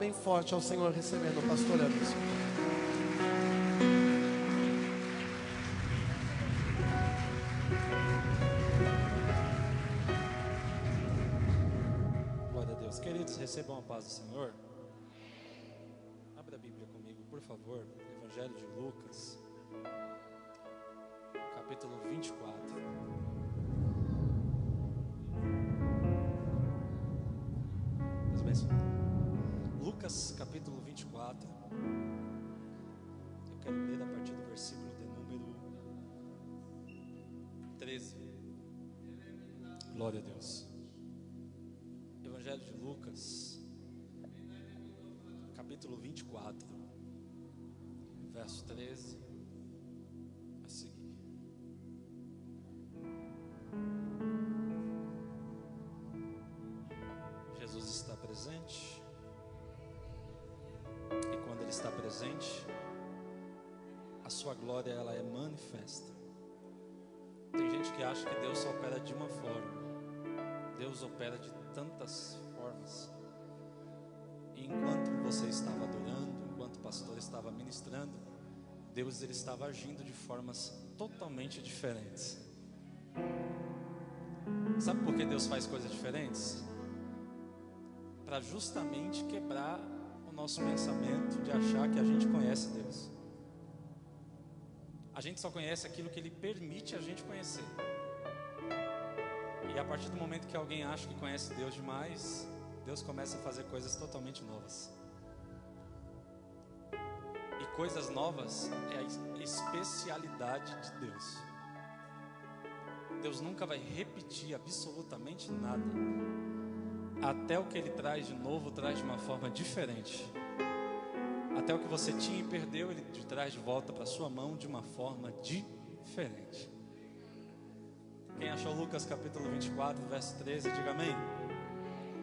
Bem forte ao Senhor, recebendo o pastor Anderson. Glória a Deus. Queridos, recebam a paz do Senhor. Abra a Bíblia comigo, por favor. Evangelho de Lucas, capítulo 24. Deus abençoe. Lucas, capítulo 24. Eu quero ler a partir do versículo de número 13. Glória a Deus. Evangelho de Lucas, capítulo 24, verso 13 a seguir. Jesus está presente, e quando Ele está presente, a sua glória ela é manifesta. Tem gente que acha que Deus só opera de uma forma. Deus opera de tantas formas. E enquanto você estava adorando, enquanto o pastor estava ministrando, Deus ele estava agindo de formas totalmente diferentes. Sabe por que Deus faz coisas diferentes? Para justamente quebrar o nosso pensamento de achar que a gente conhece Deus. A gente só conhece aquilo que Ele permite a gente conhecer. E a partir do momento que alguém acha que conhece Deus demais, Deus começa a fazer coisas totalmente novas. E coisas novas é a especialidade de Deus. Deus nunca vai repetir absolutamente nada. Até o que Ele traz de novo, traz de uma forma diferente. Até o que você tinha e perdeu, Ele te traz de volta para a sua mão de uma forma diferente. Quem achou Lucas capítulo 24, verso 13, diga amém.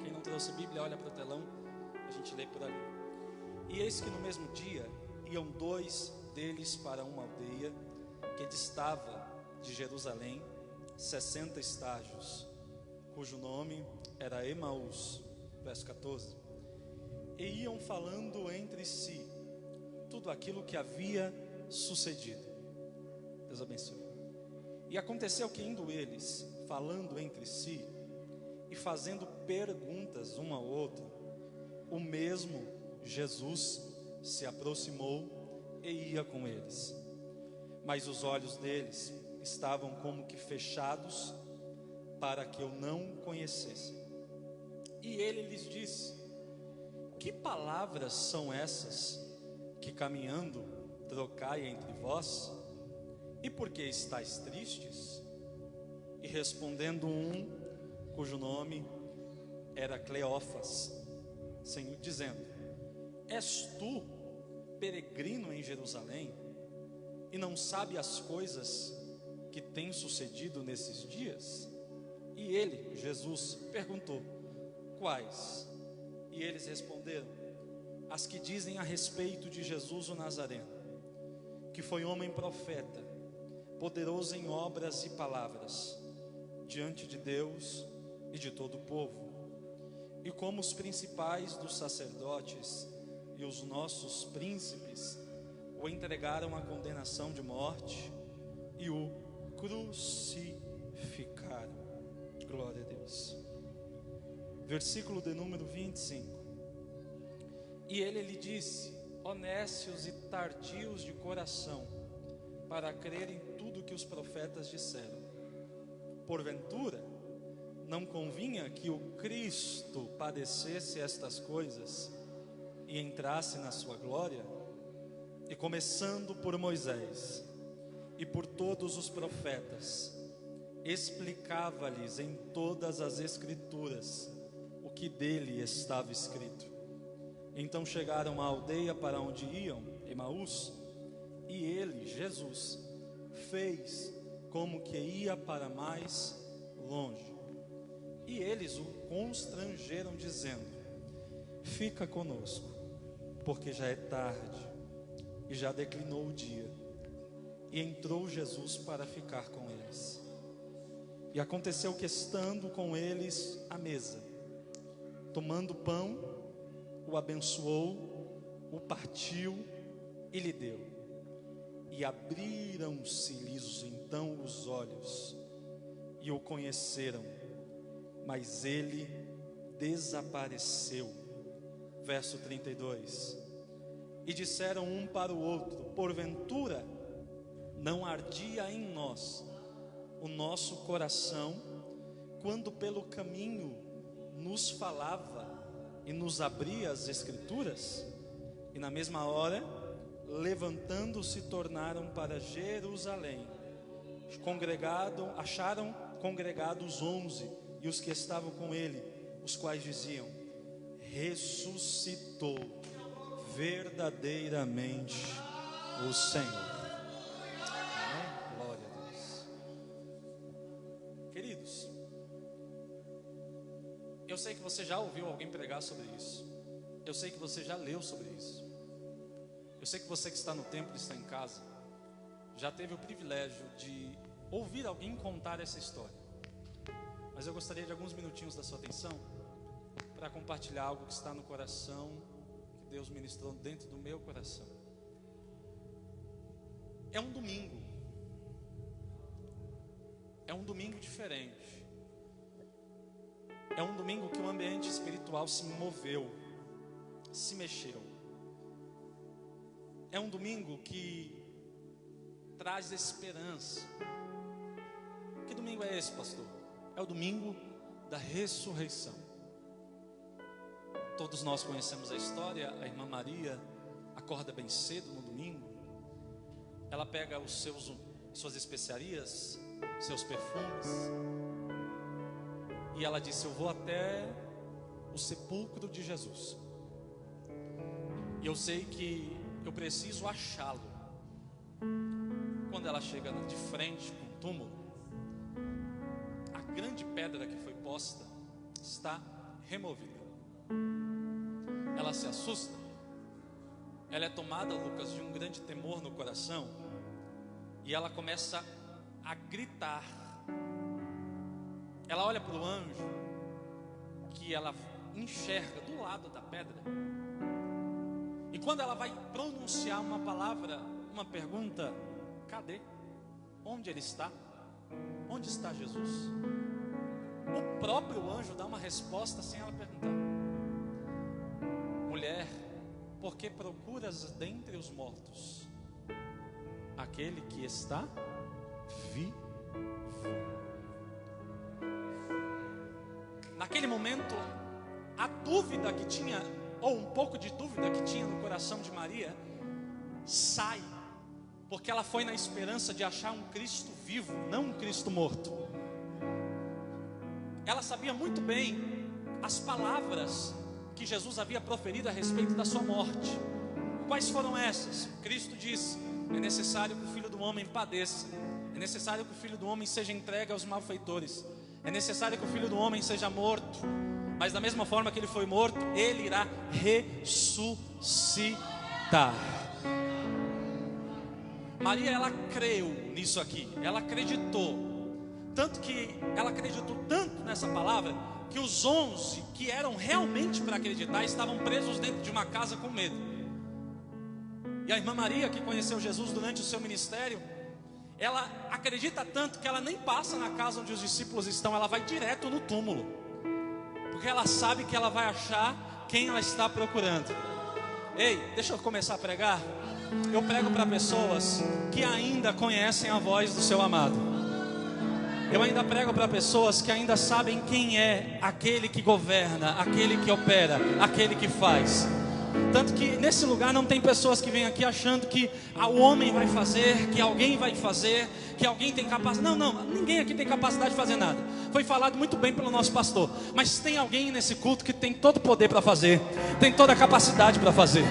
Quem não trouxe Bíblia, olha para o telão, a gente lê por ali. E eis que no mesmo dia, iam dois deles para uma aldeia que distava de Jerusalém 60 estágios, cujo nome era Emaús, verso 14. E iam falando entre si tudo aquilo que havia sucedido. Deus abençoe. E aconteceu que indo eles, falando entre si e fazendo perguntas um ao outro, o mesmo Jesus se aproximou e ia com eles. Mas os olhos deles estavam como que fechados, para que eu não conhecesse. E ele lhes disse: que palavras são essas que caminhando trocai entre vós? E por que estáis tristes? E respondendo um, cujo nome era Cleófas, Senhor, dizendo: és tu peregrino em Jerusalém e não sabe as coisas que têm sucedido nesses dias? E ele, Jesus, perguntou: quais? E eles responderam: as que dizem a respeito de Jesus o Nazareno, que foi homem profeta, poderoso em obras e palavras, diante de Deus e de todo o povo. E como os principais dos sacerdotes e os nossos príncipes o entregaram à condenação de morte e o crucificaram. Glória a Deus. Versículo de número 25. E ele lhe disse: ó nécios e tardios de coração, para crer em tudo que os profetas disseram. Porventura, não convinha que o Cristo padecesse estas coisas e entrasse na sua glória? E começando por Moisés e por todos os profetas, explicava-lhes em todas as Escrituras o que dele estava escrito. Então chegaram à aldeia para onde iam, Emaús, e ele, Jesus, fez como que ia para mais longe. E eles o constrangeram, dizendo: fica conosco, porque já é tarde e já declinou o dia. E entrou Jesus para ficar com eles. E aconteceu que, estando com eles à mesa, tomando pão, o abençoou, o partiu e lhe deu. E abriram-se-lhes então os olhos e o conheceram, mas ele desapareceu. Verso 32. E disseram um para o outro: porventura não ardia em nós o nosso coração, quando pelo caminho nos falava e nos abria as Escrituras? E na mesma hora, levantando-se, tornaram para Jerusalém. Acharam congregados 11 e os que estavam com ele, os quais diziam: ressuscitou verdadeiramente o Senhor. Amém? Glória a Deus. Queridos, eu sei que você já ouviu alguém pregar sobre isso. Eu sei que você já leu sobre isso. Eu sei que você que está no templo, está em casa, já teve o privilégio de ouvir alguém contar essa história. Mas eu gostaria de alguns minutinhos da sua atenção para compartilhar algo que está no coração, que Deus ministrou dentro do meu coração. É um domingo. É um domingo diferente. É um domingo que o ambiente espiritual se moveu, se mexeu. É um domingo que traz esperança. Que domingo é esse, pastor? É o domingo da ressurreição. Todos nós conhecemos a história. A irmã Maria acorda bem cedo no domingo. Ela pega suas especiarias, seus perfumes, e ela disse: eu vou até o sepulcro de Jesus. E eu sei que eu preciso achá-lo. Quando ela chega de frente com o túmulo, a grande pedra que foi posta está removida. Ela se assusta. Ela é tomada, Lucas, de um grande temor no coração. E ela começa a gritar. Ela olha para o anjo, que ela enxerga do lado da pedra. E quando ela vai pronunciar uma palavra, uma pergunta: cadê? Onde ele está? Onde está Jesus? O próprio anjo dá uma resposta sem ela perguntar: mulher, por que procuras dentre os mortos aquele que está vivo? Naquele momento, a dúvida que tinha, ou um pouco de dúvida que tinha no coração de Maria, sai, porque ela foi na esperança de achar um Cristo vivo, não um Cristo morto. Ela sabia muito bem as palavras que Jesus havia proferido a respeito da sua morte. Quais foram essas? Cristo disse: é necessário que o Filho do Homem padeça, é necessário que o Filho do Homem seja entregue aos malfeitores, é necessário que o Filho do Homem seja morto, mas da mesma forma que ele foi morto, ele irá ressuscitar. Maria, ela creu nisso aqui, ela acreditou, tanto que ela acreditou tanto nessa palavra, que os 11 que eram realmente para acreditar estavam presos dentro de uma casa com medo. E a irmã Maria, que conheceu Jesus durante o seu ministério, ela acredita tanto que ela nem passa na casa onde os discípulos estão, ela vai direto no túmulo, porque ela sabe que ela vai achar quem ela está procurando. Ei, deixa eu começar a pregar. Eu prego para pessoas que ainda conhecem a voz do seu amado. Eu ainda prego para pessoas que ainda sabem quem é aquele que governa, aquele que opera, aquele que faz. Tanto que nesse lugar não tem pessoas que vêm aqui achando que o homem vai fazer, que alguém vai fazer, que alguém tem capacidade. Não, ninguém aqui tem capacidade de fazer nada. Foi falado muito bem pelo nosso pastor. Mas tem alguém nesse culto que tem todo o poder para fazer, tem toda a capacidade para fazer,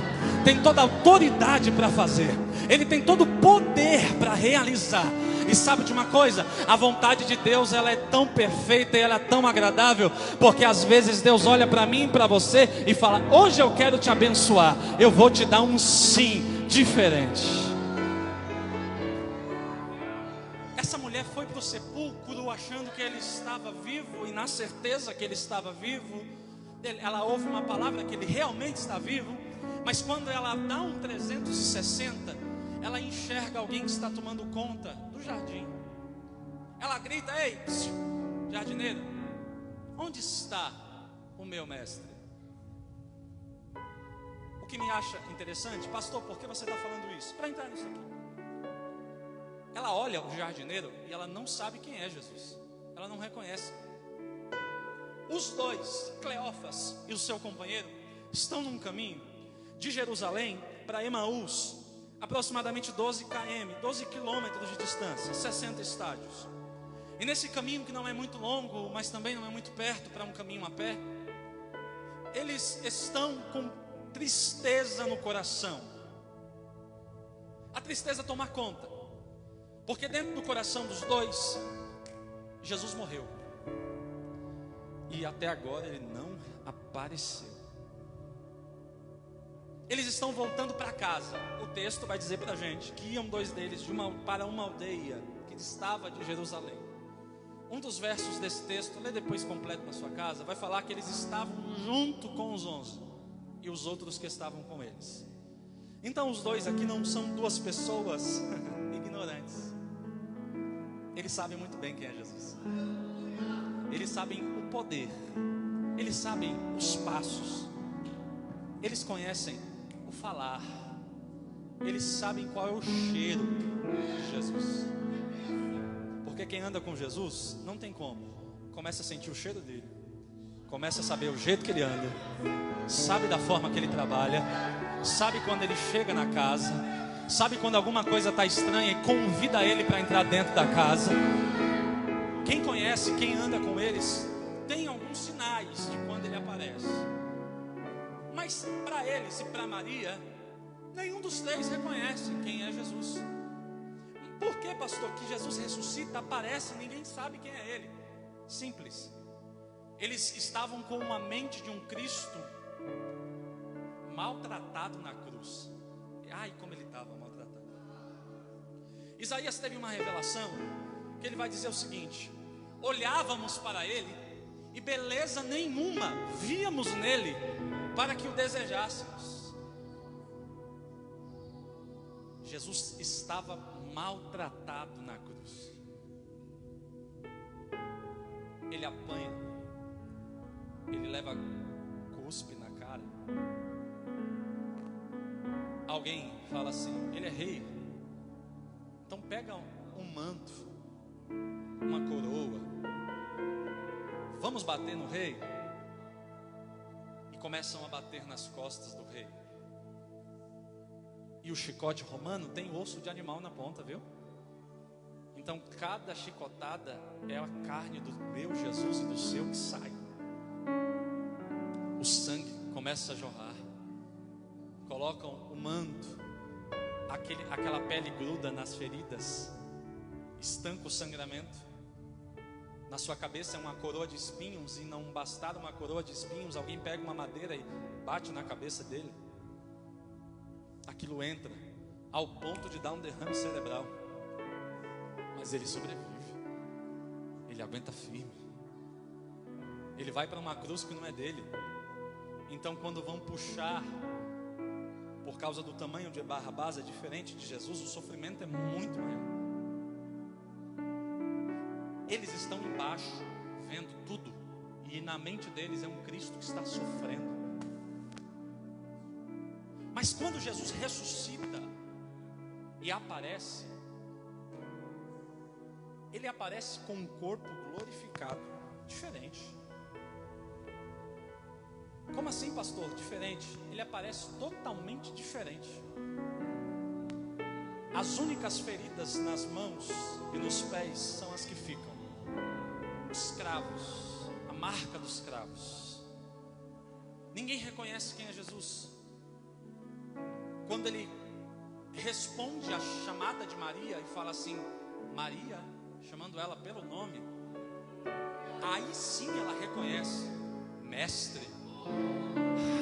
tem toda a autoridade para fazer. Ele tem todo o poder para realizar. E sabe de uma coisa? A vontade de Deus, ela é tão perfeita e ela é tão agradável, porque às vezes Deus olha para mim e para você e fala: hoje eu quero te abençoar, eu vou te dar um sim diferente. Essa mulher foi para o sepulcro achando que ele estava vivo, e na certeza que ele estava vivo, ela ouve uma palavra que ele realmente está vivo, mas quando ela dá um 360, ela enxerga alguém que está tomando conta do jardim. Ela grita: ei, jardineiro, onde está o meu mestre? O que me acha interessante, pastor, por que você está falando isso? Para entrar nisso aqui. Ela olha o jardineiro e ela não sabe quem é Jesus. Ela não reconhece. Os dois, Cleófas e o seu companheiro, estão num caminho de Jerusalém para Emaús, aproximadamente 12 km, 12 quilômetros de distância, 60 estádios. E nesse caminho, que não é muito longo, mas também não é muito perto para um caminho a pé, eles estão com tristeza no coração. A tristeza toma conta, porque dentro do coração dos dois, Jesus morreu. E até agora ele não apareceu. Eles estão voltando para casa. O texto vai dizer para a gente que iam dois deles para uma aldeia que estava de Jerusalém. Um dos versos desse texto, lê depois completo na sua casa, vai falar que eles estavam junto com os 11 e os outros que estavam com eles. Então os dois aqui não são duas pessoas ignorantes. Eles sabem muito bem quem é Jesus. Eles sabem o poder. Eles sabem os passos. Eles conhecem o falar. Eles sabem qual é o cheiro de Jesus. Porque quem anda com Jesus não tem como. Começa a sentir o cheiro dele. Começa a saber o jeito que ele anda. Sabe da forma que ele trabalha. Sabe quando ele chega na casa. Sabe quando alguma coisa está estranha e convida ele para entrar dentro da casa. Quem conhece, quem anda com eles, tem alguns sinais de quando ele aparece. Mas para eles e para Maria, nenhum dos três reconhece quem é Jesus. Por que, pastor, que Jesus ressuscita, aparece e ninguém sabe quem é ele? Simples. Eles estavam com uma mente de um Cristo maltratado na cruz. Ai, como ele estava maltratado. Isaías teve uma revelação que ele vai dizer o seguinte: olhávamos para ele e beleza nenhuma víamos nele para que o desejássemos. Jesus estava maltratado na cruz. Ele apanha, ele leva cuspe na cara. Alguém fala assim: ele é rei, então pega um manto, uma coroa, vamos bater no rei. E começam a bater nas costas do rei. E o chicote romano tem osso de animal na ponta, viu? Então cada chicotada é a carne do meu Jesus e do seu que sai. O sangue começa a jorrar. Colocam o manto, aquela pele gruda nas feridas, estanca o sangramento. Na sua cabeça é uma coroa de espinhos, e não bastar uma coroa de espinhos, alguém pega uma madeira e bate na cabeça dele. Aquilo entra ao ponto de dar um derrame cerebral. Mas ele sobrevive. Ele aguenta firme. Ele vai para uma cruz que não é dele. Então quando vão puxar, por causa do tamanho de Barrabás é diferente de Jesus, o sofrimento é muito maior. Eles estão embaixo, vendo tudo, e na mente deles é um Cristo que está sofrendo. Mas quando Jesus ressuscita e aparece, ele aparece com um corpo glorificado, diferente. Como assim, pastor? Diferente? Ele aparece totalmente diferente. As únicas feridas nas mãos e nos pés são as que ficam. Os cravos, a marca dos cravos. Ninguém reconhece quem é Jesus. Quando ele responde à chamada de Maria e fala assim: Maria, chamando ela pelo nome, aí sim ela reconhece: mestre,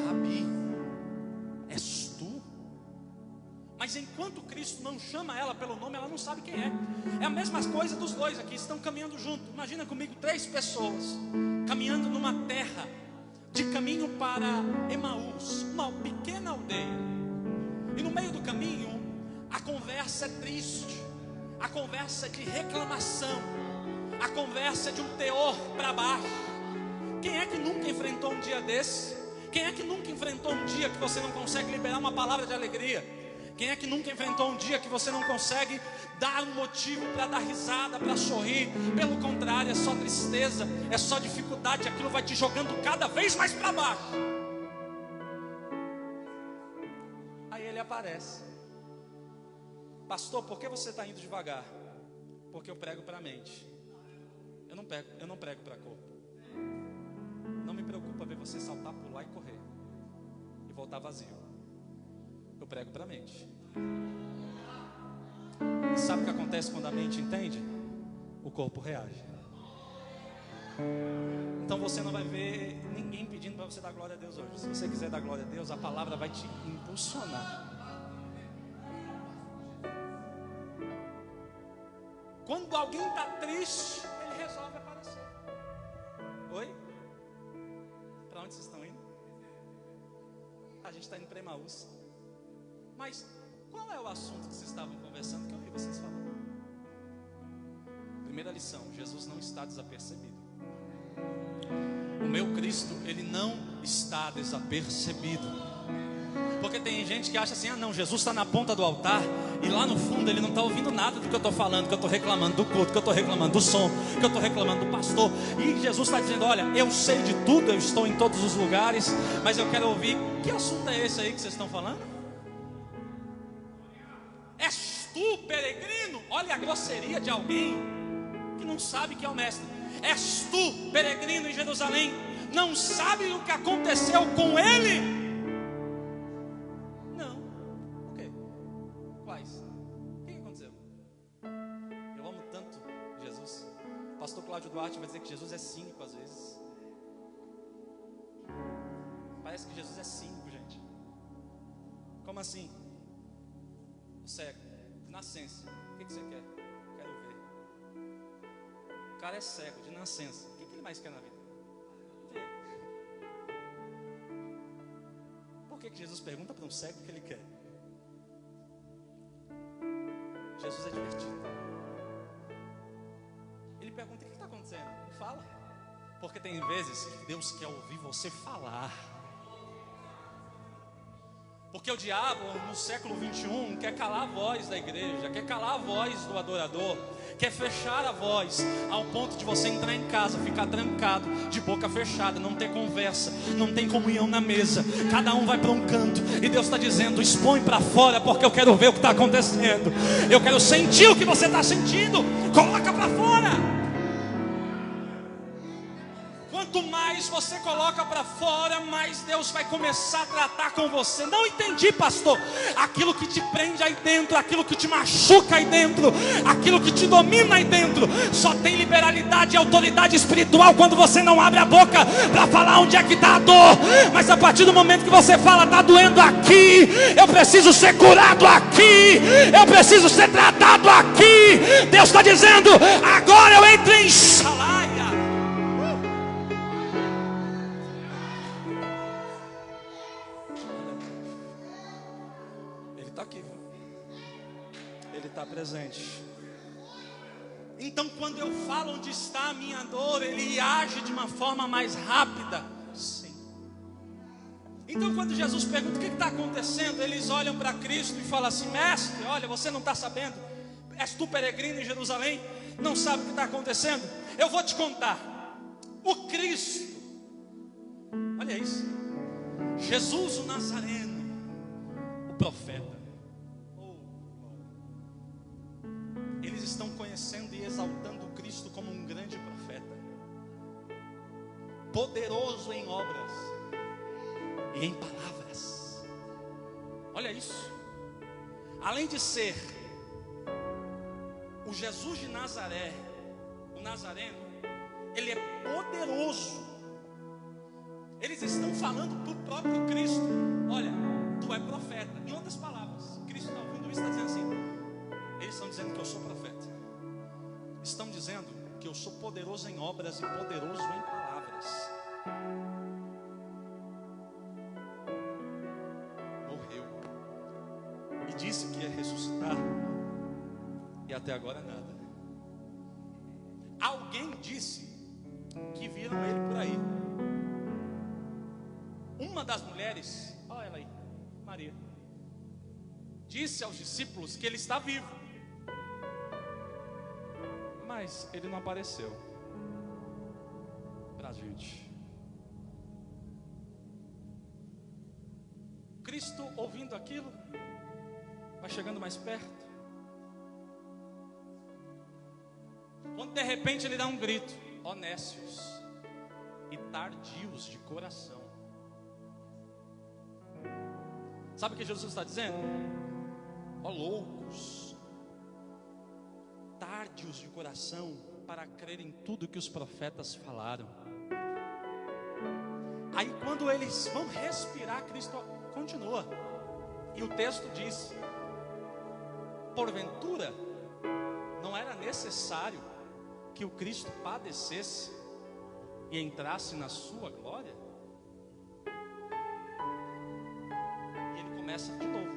Rabi, és tu? Mas enquanto Cristo não chama ela pelo nome, ela não sabe quem é. É a mesma coisa dos dois aqui, estão caminhando junto. Imagina comigo 3 pessoas caminhando numa terra de caminho para Emaús, uma pequena aldeia. E no meio do caminho, a conversa é triste, a conversa é de reclamação, a conversa é de um teor para baixo. Quem é que nunca enfrentou um dia desse? Quem é que nunca enfrentou um dia que você não consegue liberar uma palavra de alegria? Quem é que nunca enfrentou um dia que você não consegue dar um motivo para dar risada, para sorrir? Pelo contrário, é só tristeza, é só dificuldade, aquilo vai te jogando cada vez mais para baixo. Aí ele aparece: pastor, por que você está indo devagar? Porque eu prego para a mente, eu não prego para corpo. Não me preocupa ver você saltar, pular e correr e voltar vazio. Eu prego para a mente. E sabe o que acontece quando a mente entende? O corpo reage. Então você não vai ver ninguém pedindo para você dar glória a Deus hoje. Se você quiser dar glória a Deus, a palavra vai te impulsionar. Quando alguém está triste, ele resolve aparecer. Oi? Para onde vocês estão indo? A gente está indo para Emaús. Mas qual é o assunto que vocês estavam conversando que eu vi vocês falando? Primeira lição: Jesus não está desapercebido. O meu Cristo, ele não está desapercebido. Porque tem gente que acha assim: ah não, Jesus está na ponta do altar e lá no fundo ele não está ouvindo nada do que eu estou falando, que eu estou reclamando do culto, que eu estou reclamando do som, que eu estou reclamando do pastor. E Jesus está dizendo: olha, eu sei de tudo, eu estou em todos os lugares, mas eu quero ouvir. Que assunto é esse aí que vocês estão falando? És tu, peregrino? Olha a grosseria de alguém que não sabe que é o mestre. És tu, peregrino em Jerusalém, não sabe o que aconteceu com ele? Não. O quê? Quais? O que aconteceu? Eu amo tanto Jesus. O pastor Cláudio Duarte vai dizer que Jesus é cínico às vezes. Parece que Jesus é cínico, gente. Como assim? O cego, de nascença. O que você quer? Quero ver. O cara é cego, de nascença. O que ele mais quer na vida? Ver. Por que Jesus pergunta para um cego o que ele quer? Jesus é divertido. Ele pergunta: o que está acontecendo? Fala. Porque tem vezes que Deus quer ouvir você falar. Porque o diabo, no século 21, quer calar a voz da igreja, quer calar a voz do adorador, quer fechar a voz, ao ponto de você entrar em casa, ficar trancado, de boca fechada, não ter conversa, não tem comunhão na mesa, cada um vai para um canto, e Deus está dizendo: expõe para fora, porque eu quero ver o que está acontecendo, eu quero sentir o que você está sentindo, coloca para fora. Quanto mais você coloca para fora, mais Deus vai começar a tratar com você. Não entendi, pastor. Aquilo que te prende aí dentro, aquilo que te machuca aí dentro, aquilo que te domina aí dentro, só tem liberalidade e autoridade espiritual quando você não abre a boca para falar onde é que está a dor. Mas a partir do momento que você fala: está doendo aqui, eu preciso ser curado aqui, eu preciso ser tratado aqui, Deus está dizendo: agora eu entro em Shalá. Presente. Então, quando eu falo onde está a minha dor, ele age de uma forma mais rápida. Sim. Então, quando Jesus pergunta o que está acontecendo, eles olham para Cristo e falam assim: mestre, olha, você não está sabendo? És tu peregrino em Jerusalém? Não sabe o que está acontecendo? Eu vou te contar. O Cristo, olha isso, Jesus o Nazareno, o profeta, eles estão conhecendo e exaltando o Cristo como um grande profeta, poderoso em obras e em palavras. Olha isso. Além de ser o Jesus de Nazaré, o Nazareno, ele é poderoso. Eles estão falando para o próprio Cristo: olha, tu é profeta. Em outras palavras, Cristo está ouvindo isso, está dizendo assim: eles estão dizendo que eu sou profeta, estão dizendo que eu sou poderoso em obras e poderoso em palavras. e disse que ia ressuscitar, e até agora nada. Alguém disse que viram ele por aí. Uma das mulheres, olha ela aí, Maria, disse aos discípulos que ele está vivo, mas ele não apareceu para a gente. Cristo, ouvindo aquilo, vai chegando mais perto, quando de repente ele dá um grito: ó nécios e tardios de coração. Sabe o que Jesus está dizendo? Ó loucos, tardios de coração para crer em tudo que os profetas falaram. Aí quando eles vão respirar, Cristo continua, e o texto diz: porventura não era necessário que o Cristo padecesse e entrasse na sua glória? E ele começa de novo,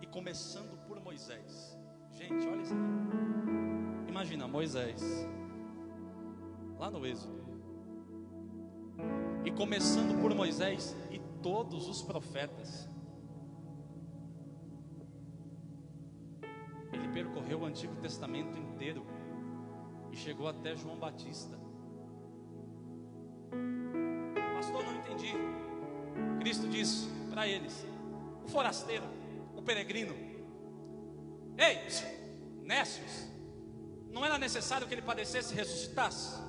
e começando por Moisés. Gente, olha isso aqui. Imagina Moisés lá no Êxodo, e começando por Moisés e todos os profetas. Ele percorreu o Antigo Testamento inteiro e chegou até João Batista. Pastor, não entendi. Cristo disse para eles: o forasteiro, o peregrino: ei, nécios, não era necessário que ele padecesse e ressuscitasse?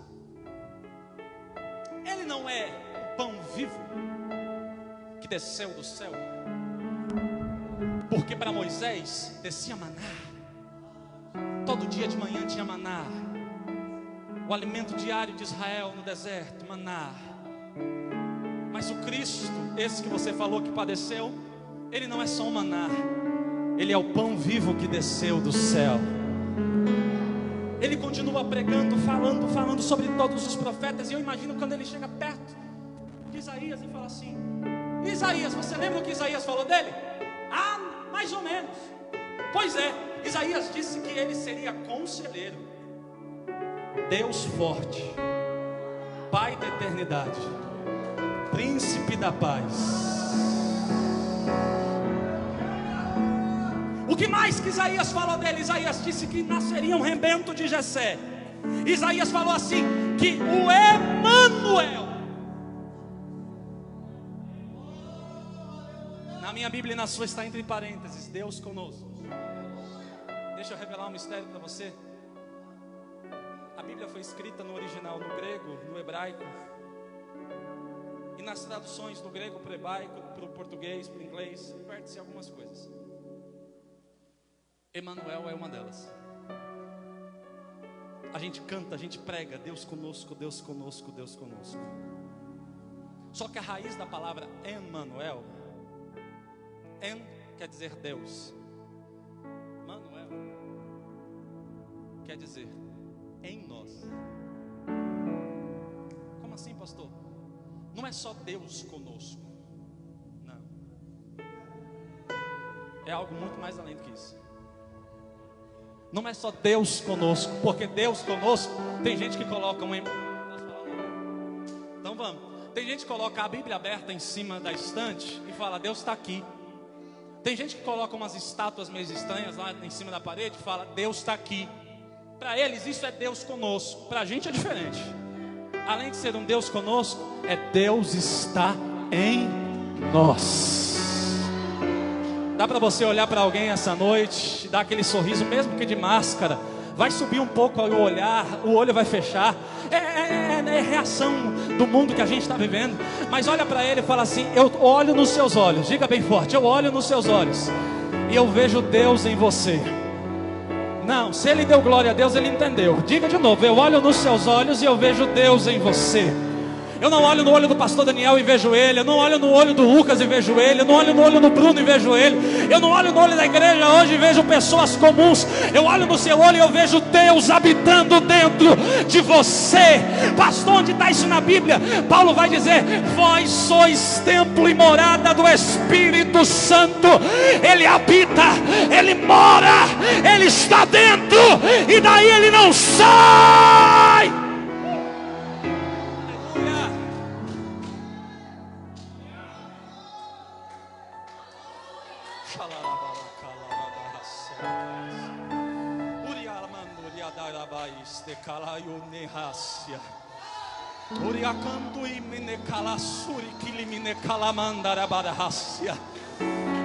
Ele não é o pão vivo que desceu do céu? Porque para Moisés descia maná, todo dia de manhã tinha maná, o alimento diário de Israel no deserto, maná. Mas o Cristo, esse que você falou que padeceu, ele não é só um maná, ele é o pão vivo que desceu do céu. Ele continua pregando, falando sobre todos os profetas. E eu imagino quando ele chega perto de Isaías e fala assim: Isaías, você lembra o que Isaías falou dele? Ah, mais ou menos. Pois é, Isaías disse que ele seria conselheiro, Deus forte, Pai da eternidade, Príncipe da paz. O que mais que Isaías falou dele? Isaías disse que nasceria um rebento de Jessé. Isaías falou assim, que o Emanuel, na minha Bíblia e na sua está entre parênteses, Deus conosco. Deixa eu revelar um mistério para você. A Bíblia foi escrita no original, no grego, no hebraico, e nas traduções do grego para o hebraico, para o português, para o inglês, perde-se algumas coisas. Emanuel é uma delas. A gente canta, a gente prega, Deus conosco, Deus conosco, Deus conosco. Só que a raiz da palavra Emanuel, En quer dizer Deus, Manuel quer dizer em nós. Como assim, pastor? Não é só Deus conosco, não. É algo muito mais além do que isso. Não é só Deus conosco, porque Deus conosco, tem gente que coloca então vamos, tem gente que coloca a Bíblia aberta em cima da estante e fala: Deus está aqui. Tem gente que coloca umas estátuas meio estranhas lá em cima da parede e fala: Deus está aqui. Para eles isso é Deus conosco, para a gente é diferente. Além de ser um Deus conosco, é Deus está em nós. Dá para você olhar para alguém essa noite, dar aquele sorriso, mesmo que de máscara, vai subir um pouco o olhar, o olho vai fechar. É reação do mundo que a gente está vivendo. Mas olha para ele e fala assim: eu olho nos seus olhos. Diga bem forte: eu olho nos seus olhos e eu vejo Deus em você. Não, se ele deu glória a Deus, ele entendeu. Diga de novo: eu olho nos seus olhos e eu vejo Deus em você. Eu não olho no olho do pastor Daniel e vejo ele. Eu não olho no olho do Lucas e vejo ele. Eu não olho no olho do Bruno e vejo ele. Eu não olho no olho da igreja hoje e vejo pessoas comuns. Eu olho no seu olho e eu vejo Deus habitando dentro de você. Pastor, onde está isso na Bíblia? Paulo vai dizer: vós sois templo e morada do Espírito Santo. Ele habita, ele mora, ele está dentro, e daí ele não sai.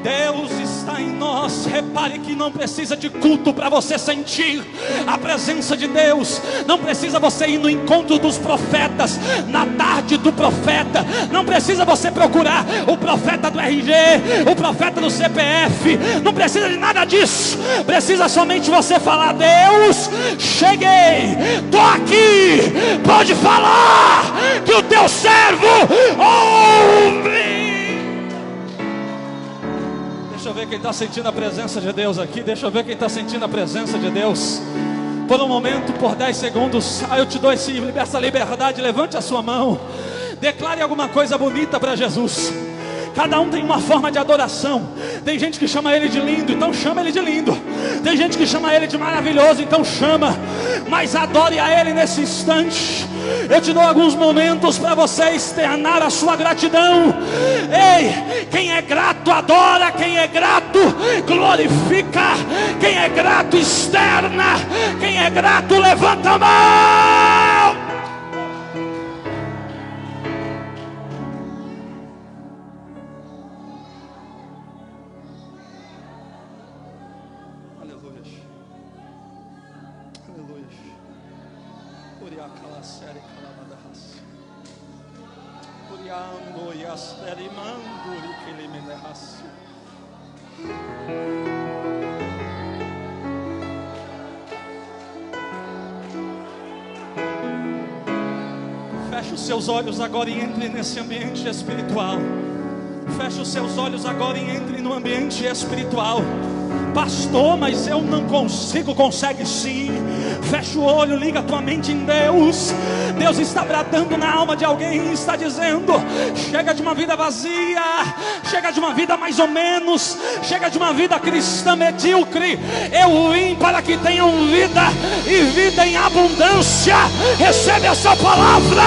Deus está em nós. Repare que não precisa de culto para você sentir a presença de Deus. Não precisa você ir no encontro dos profetas, na tarde do profeta. Não precisa você procurar o profeta do RG, o profeta do CPF. Não precisa de nada disso. Precisa somente você falar: Deus, cheguei, estou aqui, pode falar, que o teu servo ouve. Deixa eu ver quem está sentindo a presença de Deus aqui. Deixa eu ver quem está sentindo a presença de Deus. Por um momento, por 10 segundos, eu te dou essa liberdade. Levante a sua mão. Declare alguma coisa bonita para Jesus. Cada um tem uma forma de adoração. Tem gente que chama ele de lindo, então chama ele de lindo. Tem gente que chama ele de maravilhoso, então chama. Mas adore a ele nesse instante. Eu te dou alguns momentos para você externar a sua gratidão. Ei, quem é grato adora, quem é grato glorifica, quem é grato externa, quem é grato levanta a mão. Feche os seus olhos agora e entre nesse ambiente espiritual. Feche os seus olhos agora e entre no ambiente espiritual. Pastor, mas eu não consigo. Consegue sim. Fecha o olho, liga a tua mente em Deus. Deus está bradando na alma de alguém e está dizendo: chega de uma vida vazia, chega de uma vida mais ou menos, chega de uma vida cristã medíocre. Eu vim para que tenham vida e vida em abundância. Recebe essa palavra.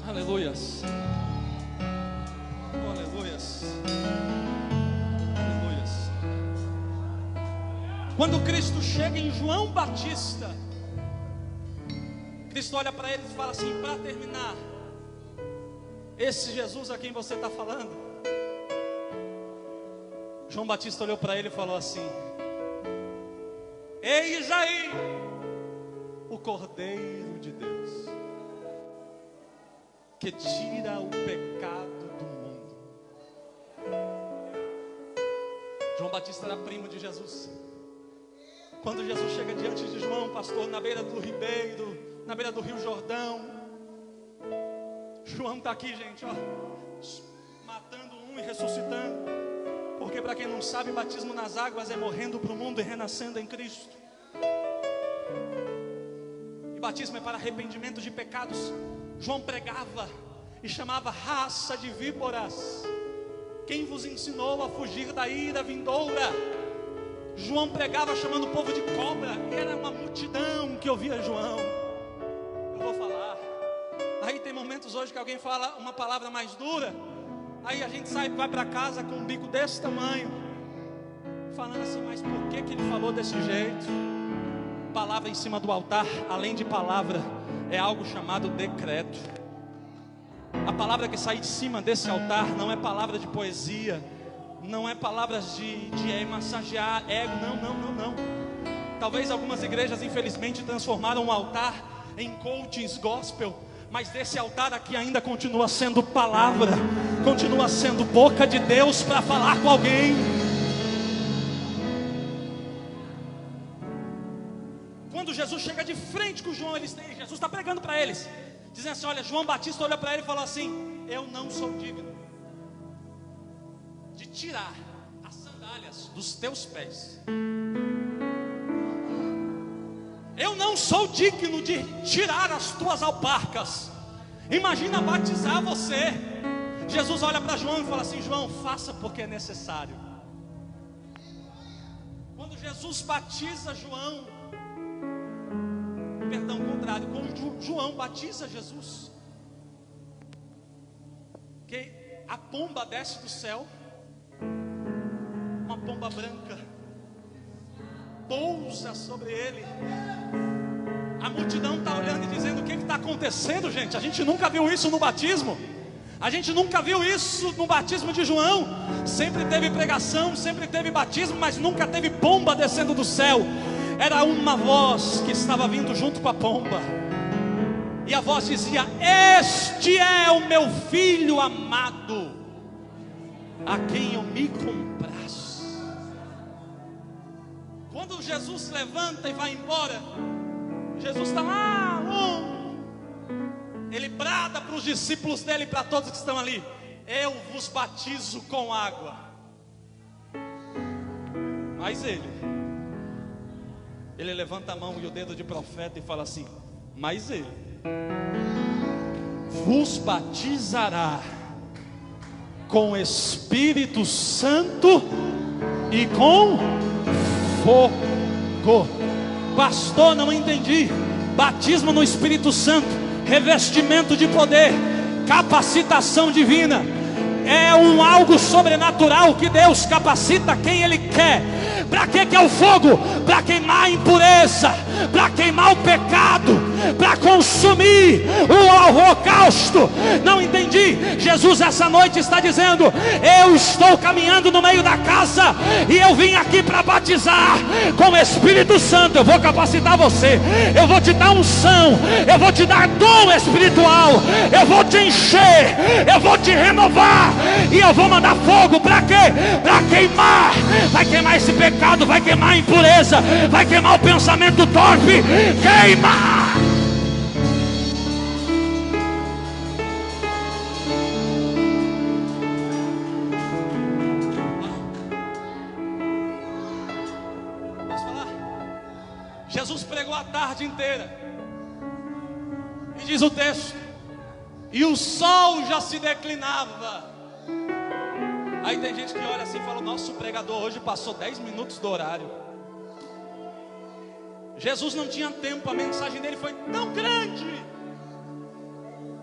Aleluias. Oh, aleluias. Aleluias. Quando Cristo chega em João Batista, Cristo olha para ele e fala assim: para terminar, esse Jesus a quem você está falando. João Batista olhou para ele e falou assim: eis aí o Cordeiro de Deus, que tira o pecado do mundo. João Batista era primo de Jesus. Quando Jesus chega diante de João, pastor, na beira do ribeiro, na beira do Rio Jordão, João está aqui, gente, ó, matando um e ressuscitando. Porque para quem não sabe, batismo nas águas é morrendo para o mundo e renascendo em Cristo. E batismo é para arrependimento de pecados. João pregava e chamava: raça de víboras, quem vos ensinou a fugir da ira vindoura? João pregava chamando o povo de cobra, e era uma multidão que ouvia João. Eu vou falar. Aí tem momentos hoje que alguém fala uma palavra mais dura, aí a gente sai, vai para casa com um bico desse tamanho, falando assim: mas por que ele falou desse jeito? Palavra em cima do altar, além de palavra, é algo chamado decreto. A palavra que sai de cima desse altar não é palavra de poesia, não é palavras de massagear ego, não. Talvez algumas igrejas infelizmente transformaram o altar em coachings gospel, Mas desse altar aqui ainda continua sendo palavra, continua sendo boca de Deus para falar com alguém. Quando Jesus chega de frente com João, Jesus está pregando para eles, dizendo assim: olha, João Batista olha para ele e fala assim: eu não sou digno de tirar as sandálias dos teus pés. Eu não sou digno de tirar as tuas alparcas. Imagina batizar você. Jesus olha para João e fala assim: João, faça porque é necessário. Quando Jesus batiza João, perdão, contrário, quando João batiza Jesus, que a pomba desce do céu, uma pomba branca pousa sobre ele. A multidão está olhando e dizendo: o que está acontecendo, gente? A gente nunca viu isso no batismo. A gente nunca viu isso no batismo de João. Sempre teve pregação, sempre teve batismo, mas nunca teve pomba descendo do céu. Era uma voz que estava vindo junto com a pomba, e a voz dizia: este é o meu filho amado, a quem eu me comprazo. Quando Jesus levanta e vai embora, Jesus está lá, ele brada para os discípulos dele e para todos que estão ali: eu vos batizo com água. Mas ele levanta a mão e o dedo de profeta e fala assim: mas ele vos batizará com Espírito Santo e com fogo. Pastor, não entendi. Batismo no Espírito Santo, revestimento de poder, capacitação divina. É algo sobrenatural que Deus capacita quem Ele quer. Para que é o fogo? Para queimar a impureza, para queimar o pecado, para consumir o holocausto. Não entendi. Jesus essa noite está dizendo: eu estou caminhando no meio da casa e eu vim aqui para batizar com o Espírito Santo. Eu vou capacitar você, eu vou te dar unção, eu vou te dar dom espiritual, eu vou te encher, eu vou te renovar, e eu vou mandar fogo. Para quê? Para queimar. Vai queimar esse pecado, vai queimar a impureza, vai queimar o pensamento torpe. Queima! Posso falar? Jesus pregou a tarde inteira, e diz o texto: e o sol já se declinava. Aí tem gente que olha assim e fala: nosso pregador hoje passou 10 minutos do horário. Jesus não tinha tempo, a mensagem dele foi tão grande.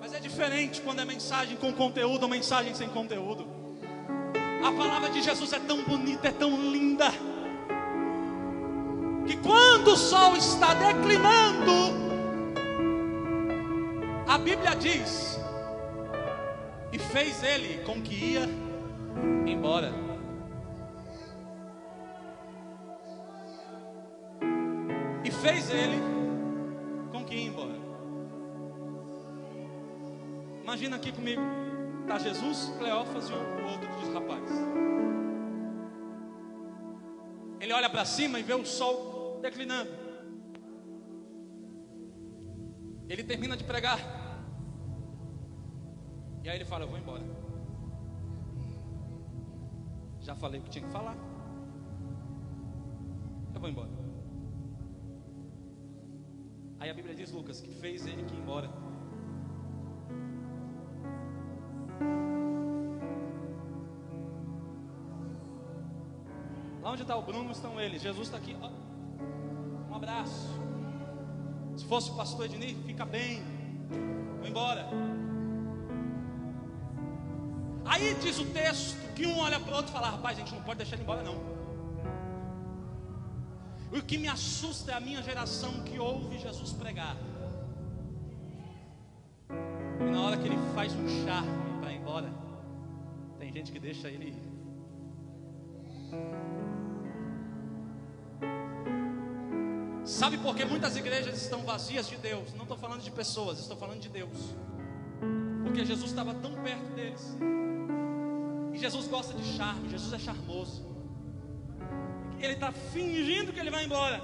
Mas é diferente quando é mensagem com conteúdo ou mensagem sem conteúdo. A palavra de Jesus é tão bonita, é tão linda, que quando o sol está declinando, a Bíblia diz: e fez ele com que ia embora. E fez ele com que ia embora. Imagina aqui comigo, está Jesus, Cleófas e o outro dos rapazes. Ele olha para cima e vê o sol declinando. Ele termina de pregar, e aí ele fala: eu vou embora. Já falei o que tinha que falar, eu vou embora. Aí a Bíblia diz, Lucas, que fez ele que ir embora. Lá onde está o Bruno estão eles. Jesus está aqui, ó. Um abraço. Se fosse o pastor Ednir, fica bem, vou embora. Aí diz o texto que um olha para o outro e fala: rapaz, a gente não pode deixar ele embora não. O que me assusta é a minha geração que ouve Jesus pregar, e na hora que ele faz um charme para ir embora, tem gente que deixa ele ir. Sabe por que muitas igrejas estão vazias de Deus? Não estou falando de pessoas, estou falando de Deus. Porque Jesus estava tão perto deles. E Jesus gosta de charme, Jesus é charmoso. Ele está fingindo que ele vai embora.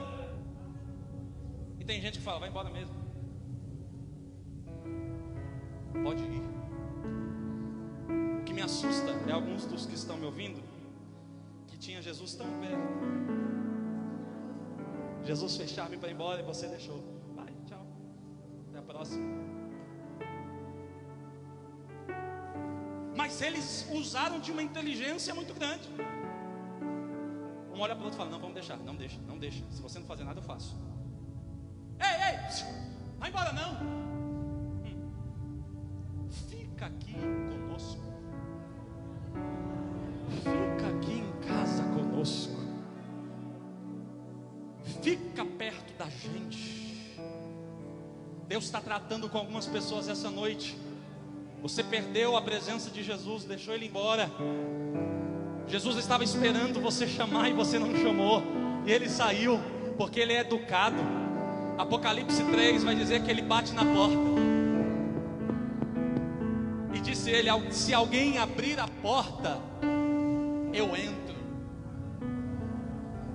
E tem gente que fala, vai embora mesmo. Pode ir. O que me assusta é alguns dos que estão me ouvindo que tinha Jesus tão perto. Jesus fez charme para ir embora e você deixou. Vai, tchau. Até a próxima. Mas eles usaram de uma inteligência muito grande. Um olha para o outro e fala, não, vamos deixar. Não deixa, não deixa. Se você não fazer nada, eu faço. Ei, vai embora não. Fica aqui conosco. Fica aqui em casa conosco. Fica perto da gente. Deus está tratando com algumas pessoas essa noite. Você perdeu a presença de Jesus, deixou ele embora. Jesus estava esperando você chamar e você não chamou. E ele saiu, porque ele é educado. Apocalipse 3 vai dizer que ele bate na porta. E disse ele, se alguém abrir a porta, eu entro.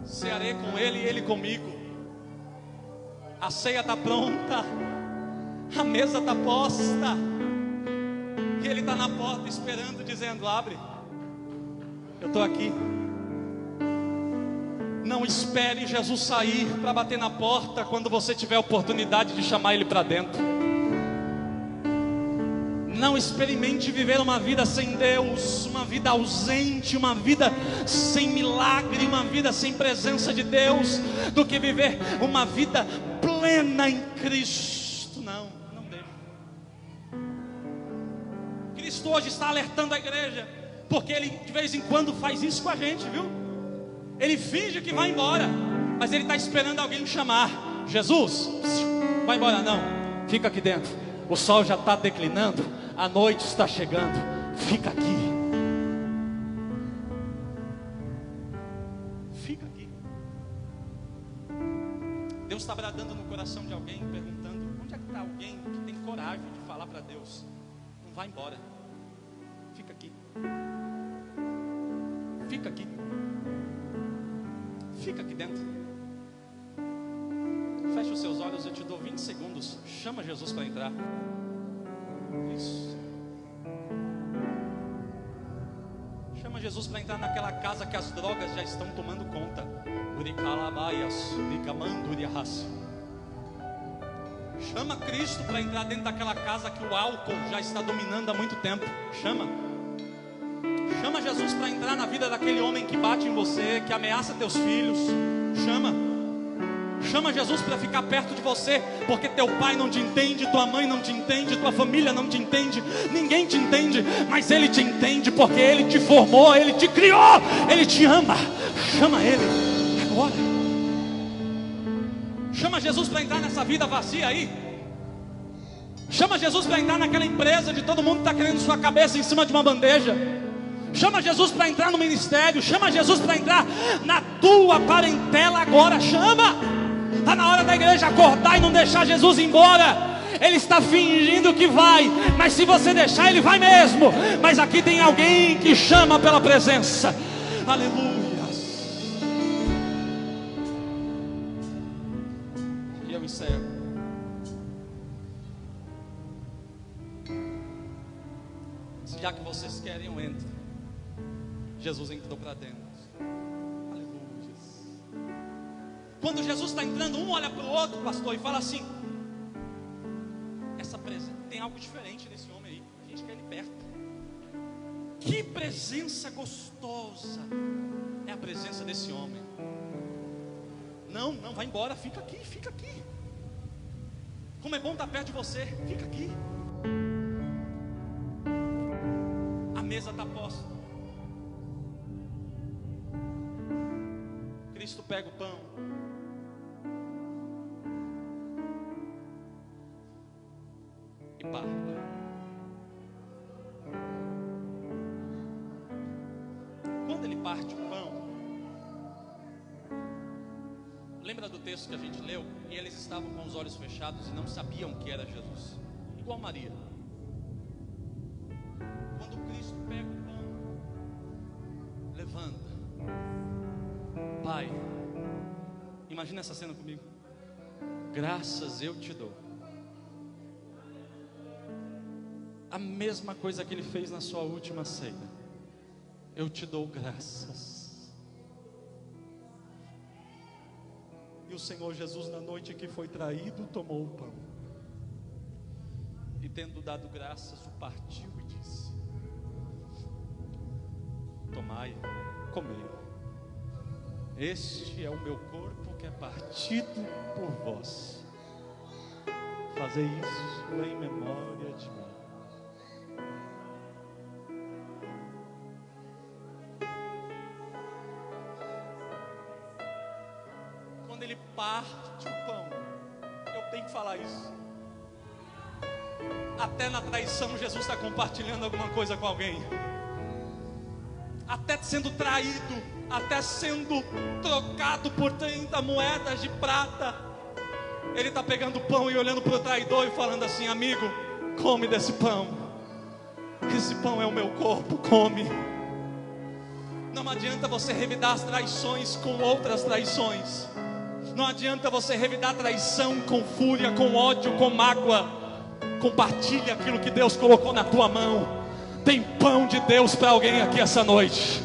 Cearei com ele e ele comigo. A ceia está pronta. A mesa está posta. E ele está na porta esperando, dizendo, abre. Eu estou aqui. Não espere Jesus sair para bater na porta quando você tiver a oportunidade de chamar ele para dentro. Não experimente viver uma vida sem Deus, uma vida ausente, uma vida sem milagre, uma vida sem presença de Deus, do que viver uma vida plena em Cristo. Não deixa. Cristo hoje está alertando a igreja, porque ele de vez em quando faz isso com a gente, viu? Ele finge que vai embora, mas ele está esperando alguém chamar. Jesus, vai embora não, fica aqui dentro. O sol já está declinando, a noite está chegando, fica aqui. Fica aqui. Deus está bradando no coração de alguém, perguntando, onde é que está alguém que tem coragem de falar para Deus, não vai embora, fica aqui. Fica aqui. Fica aqui dentro. Feche os seus olhos, eu te dou 20 segundos. Chama Jesus para entrar. Isso. Chama Jesus para entrar naquela casa que as drogas já estão tomando conta. Chama Cristo para entrar dentro daquela casa que o álcool já está dominando há muito tempo. Chama Jesus para entrar na vida daquele homem que bate em você, que ameaça teus filhos. Chama Jesus para ficar perto de você, porque teu pai não te entende, tua mãe não te entende, tua família não te entende, ninguém te entende, mas Ele te entende, porque Ele te formou, Ele te criou, Ele te ama. Chama Ele agora. Chama Jesus para entrar nessa vida vazia aí. Chama Jesus para entrar naquela empresa de todo mundo que está querendo sua cabeça em cima de uma bandeja. Chama Jesus para entrar no ministério. Chama Jesus para entrar na tua parentela agora. Chama. Está na hora da igreja acordar e não deixar Jesus ir embora. Ele está fingindo que vai, mas se você deixar, ele vai mesmo. Mas aqui tem alguém que chama pela presença. Aleluia. E eu encerro. Já que vocês querem, eu entro. Jesus entrou para dentro. Aleluia. Quando Jesus está entrando, um olha para o outro, pastor, e fala assim: essa presença, tem algo diferente nesse homem aí. A gente quer ele perto. Que presença gostosa é a presença desse homem. Não, vai embora, fica aqui. Como é bom estar perto de você, fica aqui. A mesa está posta. Cristo pega o pão. E parte. Quando ele parte o pão, Lembra do texto que a gente leu? E eles estavam com os olhos fechados e não sabiam que era Jesus. Igual Maria. Quando Cristo pega o pão, levanta. Pai, imagina essa cena comigo. Graças eu te dou. A mesma coisa que ele fez na sua última ceia. Eu te dou graças. E o Senhor Jesus, na noite que foi traído, tomou o pão. E tendo dado graças, o partiu e disse: tomai, comei. Este é o meu corpo que é partido por vós. Fazei isso em memória de mim. Quando ele parte o pão, eu tenho que falar isso. Até na traição, Jesus está compartilhando alguma coisa com alguém. Até sendo traído, até sendo trocado por 30 moedas de prata, ele está pegando o pão e olhando para o traidor e falando assim: amigo, come desse pão. Esse pão é o meu corpo, come. Não adianta você revidar as traições com outras traições. Não adianta você revidar traição com fúria, com ódio, com mágoa. Compartilha aquilo que Deus colocou na tua mão. Tem pão de Deus para alguém aqui essa noite.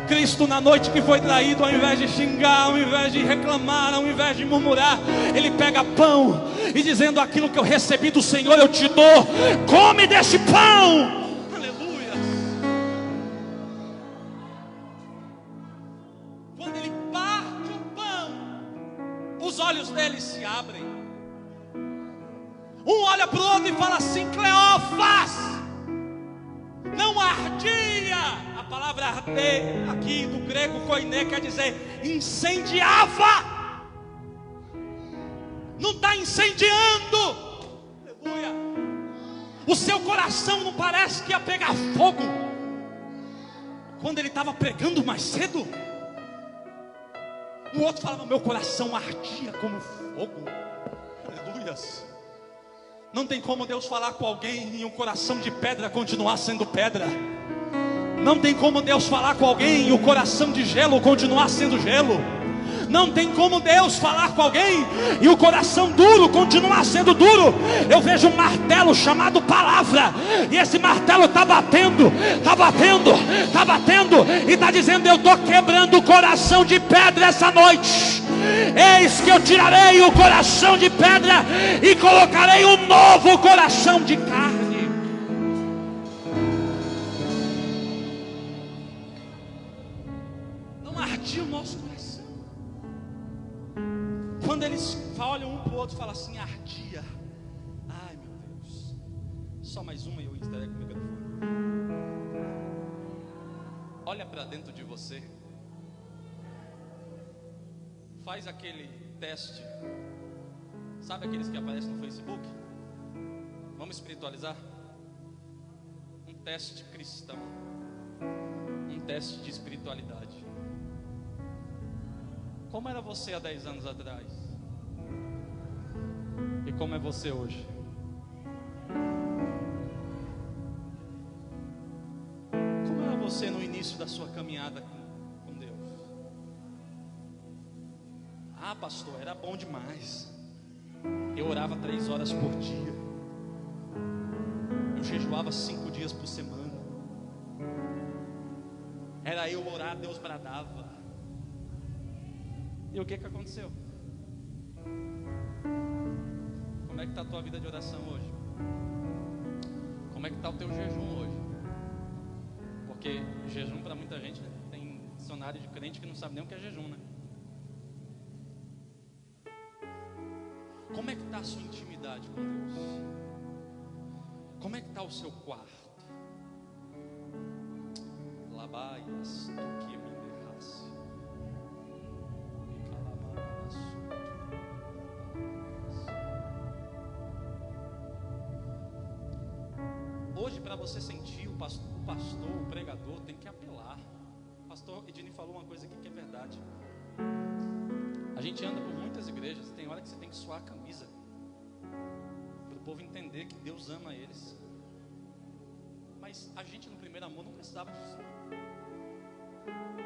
Cristo, na noite que foi traído, ao invés de xingar, ao invés de reclamar, ao invés de murmurar, ele pega pão e dizendo: aquilo que eu recebi do Senhor eu te dou, come desse pão. Aleluia. Quando ele parte o pão, os olhos dele se abrem. Um olha para o outro e fala assim: Cleófas, não ardia. A palavra arder aqui do grego koiné quer dizer incendiava. Não está incendiando. Aleluia. O seu coração não parece que ia pegar fogo quando ele estava pregando mais cedo. O outro falava: meu coração ardia como fogo. Aleluias. Não tem como Deus falar com alguém e um coração de pedra continuar sendo pedra. Não tem como Deus falar com alguém e o coração de gelo continuar sendo gelo. Não tem como Deus falar com alguém e o coração duro continuar sendo duro. Eu vejo um martelo chamado palavra, e esse martelo está batendo, está batendo, está batendo, e está dizendo: eu estou quebrando o coração de pedra essa noite. Eis que eu tirarei o coração de pedra e colocarei um novo coração de carne. Não ardia o nosso coração. Quando eles olham um para o outro e falam assim: ardia. Ai meu Deus. Só mais uma e eu entrego o microfone. Olha para dentro de você. Faz aquele teste. Sabe aqueles que aparecem no Facebook? Vamos espiritualizar? Um teste cristão. Um teste de espiritualidade. Como era você há 10 anos atrás? E como é você hoje? Como era você no início da sua caminhada com Deus? Ah, pastor, era bom demais. Eu orava 3 horas por dia. Eu jejuava 5 dias por semana. Era eu orar, Deus bradava. E o que aconteceu? Como é que está a tua vida de oração hoje? Como é que está o teu jejum hoje? Porque jejum para muita gente, né? Tem dicionário de crente que não sabe nem o que é jejum, né? Como é que está a sua intimidade com Deus? Como é que está o seu quarto? Labaias, tu que me derrasse. Hoje, para você sentir, o pastor, o pregador tem que apelar. O pastor Ednei falou uma coisa aqui que é verdade. A gente anda por muitas igrejas, tem hora que você tem que suar a camisa para o povo entender que Deus ama eles. Mas a gente no primeiro amor não precisava disso.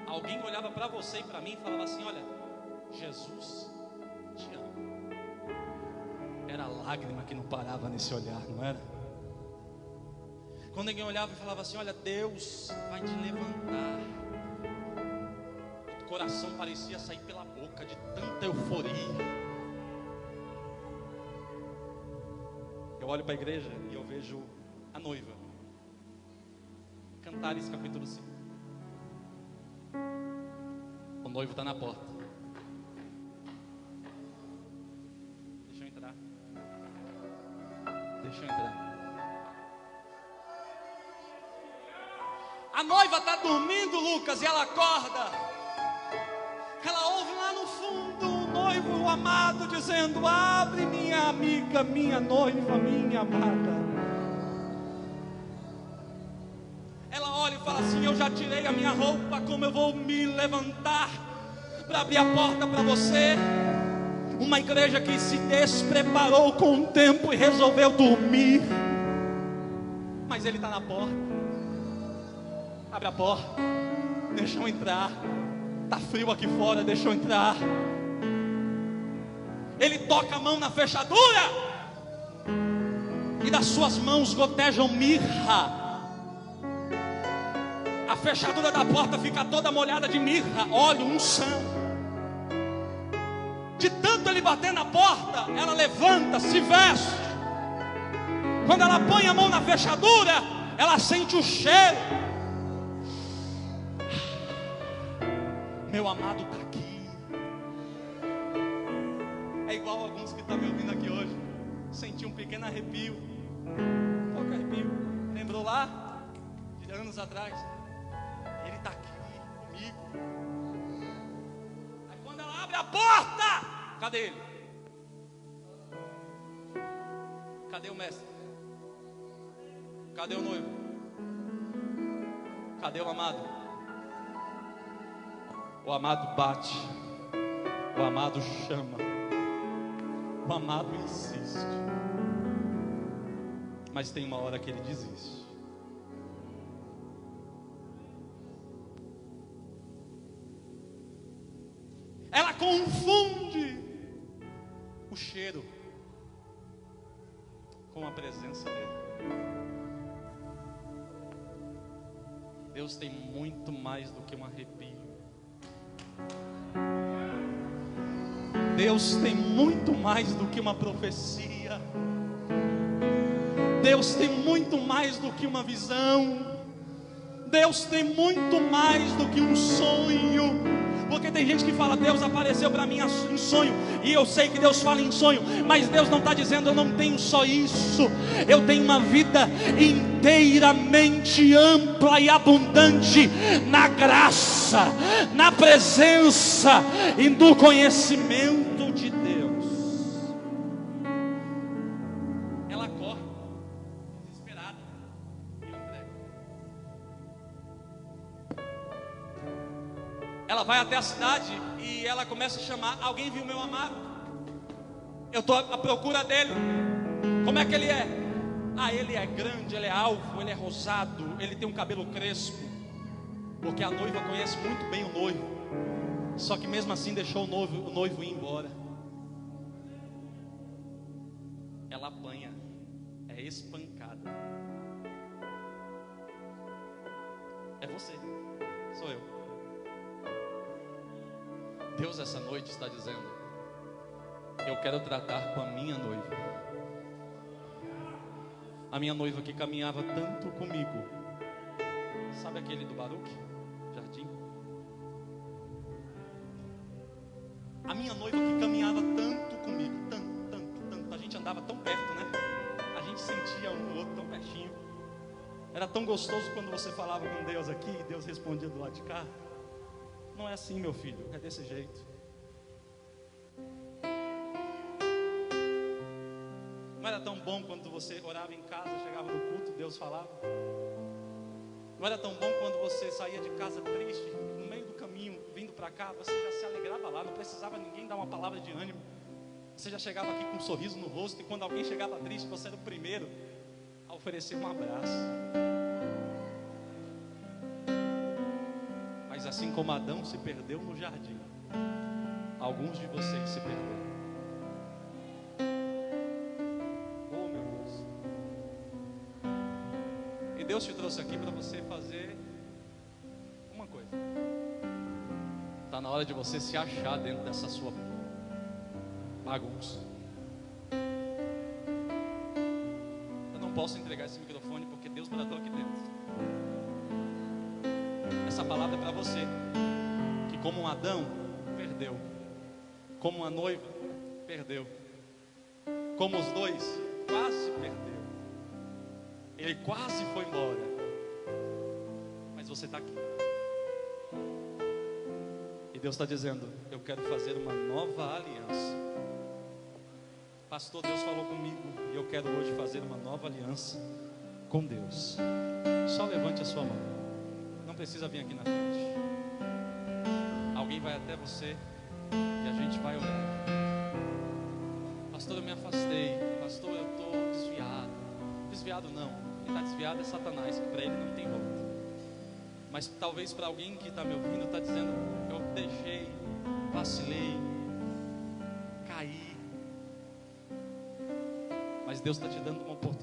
Alguém olhava para você e para mim e falava assim: olha, Jesus te ama. Era a lágrima que não parava nesse olhar, não era? Quando alguém olhava e falava assim: olha, Deus vai te levantar. O coração parecia sair pela boca de tanta euforia. Eu olho para a igreja e eu vejo a noiva. Cantares capítulo 5. O noivo está na porta. Deixa eu entrar. Deixa eu entrar. A noiva está dormindo, Lucas, e ela acorda. Ela ouve lá no fundo o noivo, o amado, dizendo: abre, minha amiga, minha noiva, minha amada. Ela olha e fala assim: eu já tirei a minha roupa, como eu vou me levantar para abrir a porta para você? Uma igreja que se despreparou com o tempo e resolveu dormir. Mas ele está na porta. Abre a porta, deixa eu entrar. Está frio aqui fora, deixa eu entrar. Ele toca a mão na fechadura, e das suas mãos gotejam mirra. A fechadura da porta fica toda molhada de mirra, óleo, unção. De tanto ele bater na porta, ela levanta, se veste. Quando ela põe a mão na fechadura, ela sente o cheiro. Meu amado está aqui. É igual alguns que estão me ouvindo aqui hoje. Senti um pequeno arrepio. Qual que é arrepio? Lembrou lá? De anos atrás. Ele está aqui comigo. Aí quando ela abre a porta, cadê ele? Cadê o mestre? Cadê o noivo? Cadê o amado? O amado bate, o amado chama, o amado insiste. Mas tem uma hora que ele desiste. Ela confunde o cheiro com a presença dele. Deus tem muito mais do que um arrepio. Deus tem muito mais do que uma profecia. Deus tem muito mais do que uma visão. Deus tem muito mais do que um sonho. Porque tem gente que fala: Deus apareceu para mim em sonho. E eu sei que Deus fala em sonho, mas Deus não está dizendo: eu não tenho só isso. Eu tenho uma vida inteiramente ampla e abundante na graça, na presença e no conhecimento de Deus. Ela corre desesperada e eu entrego. Ela vai até a cidade e ela começa a chamar: alguém viu meu amado? Eu estou à procura dele. Como é que ele é? Ah, ele é grande, ele é alvo, ele é rosado, ele tem um cabelo crespo. Porque a noiva conhece muito bem o noivo. Só que mesmo assim deixou o noivo ir embora. Ela apanha, é espancada. É você, sou eu. Deus essa noite está dizendo: eu quero tratar com a minha noiva. A minha noiva que caminhava tanto comigo. Sabe aquele do Baruch? Jardim? A minha noiva que caminhava tanto comigo. Tanto. A gente andava tão perto, né? A gente sentia um outro tão pertinho. Era tão gostoso quando você falava com Deus aqui e Deus respondia do lado de cá. Não é assim, meu filho, é desse jeito. Não era tão bom quando você orava em casa, chegava no culto, Deus falava? Não era tão bom quando você saía de casa triste, no meio do caminho, vindo para para cá, você já se alegrava lá, não precisava ninguém dar uma palavra de ânimo. Você já chegava aqui com um sorriso no rosto, e quando alguém chegava triste, você era o primeiro a oferecer um abraço. Mas assim como Adão se perdeu no jardim, alguns de vocês se perderam. Oh, meu Deus. E Deus te trouxe aqui para você fazer uma coisa. Está na hora de você se achar dentro dessa sua bagunça. Eu não posso entregar esse microfone porque Deus bradou aqui dentro. Essa palavra é para você, que como um Adão, perdeu. Como uma noiva, perdeu. Como os dois, quase perdeu. Ele quase foi embora. Mas você está aqui. E Deus está dizendo: eu quero fazer uma nova aliança. Pastor, Deus falou comigo e eu quero hoje fazer uma nova aliança com Deus. Só levante a sua mão. Não precisa vir aqui na frente. Alguém vai até você e a gente vai orar. Pastor, eu me afastei. Pastor, eu estou desviado. Desviado não. Quem está desviado é Satanás, que para ele não tem volta. Mas talvez para alguém que está me ouvindo, está dizendo: eu deixei, vacilei, caí. Mas Deus está te dando uma oportunidade